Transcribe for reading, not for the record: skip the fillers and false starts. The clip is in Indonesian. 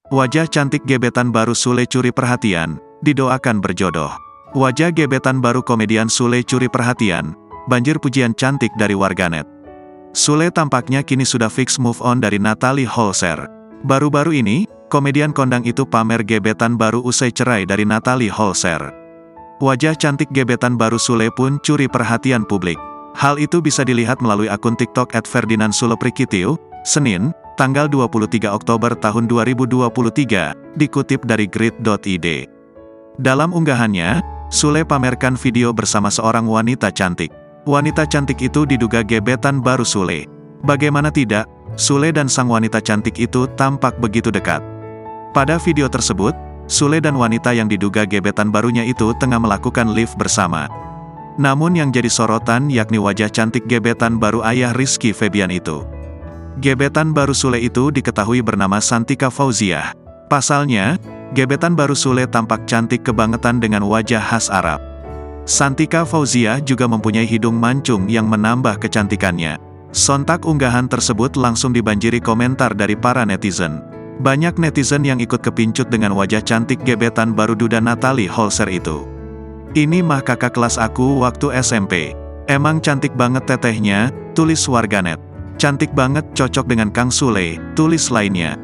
Wajah cantik gebetan baru Sule curi perhatian, didoakan berjodoh. Wajah gebetan baru komedian Sule curi perhatian, banjir pujian cantik dari warganet. Sule tampaknya kini sudah fix move on dari Natalie Holzer. Baru-baru ini, komedian kondang itu pamer gebetan baru usai cerai dari Natalie Holzer. Wajah cantik gebetan baru Sule pun curi perhatian publik. Hal itu bisa dilihat melalui akun TikTok @ferdinandsuleprikitiu, Senin, tanggal 23 Oktober tahun 2023, dikutip dari grid.id. Dalam unggahannya, Sule pamerkan video bersama seorang wanita cantik. Wanita cantik itu diduga gebetan baru Sule. Bagaimana tidak, Sule dan sang wanita cantik itu tampak begitu dekat. Pada video tersebut, Sule dan wanita yang diduga gebetan barunya itu tengah melakukan live bersama. Namun yang jadi sorotan yakni wajah cantik gebetan baru ayah Rizky Febian itu. Gebetan baru Sule itu diketahui bernama Santika Fauziah. Pasalnya, gebetan baru Sule tampak cantik kebangetan dengan wajah khas Arab. Santika Fauziah juga mempunyai hidung mancung yang menambah kecantikannya. Sontak unggahan tersebut langsung dibanjiri komentar dari para netizen. Banyak netizen yang ikut kepincut dengan wajah cantik gebetan baru duda Natalie Holzer itu. "Ini mah kakak kelas aku waktu SMP. Emang cantik banget tetehnya," tulis warganet. "Cantik banget, cocok dengan Kang Sule," tulis lainnya.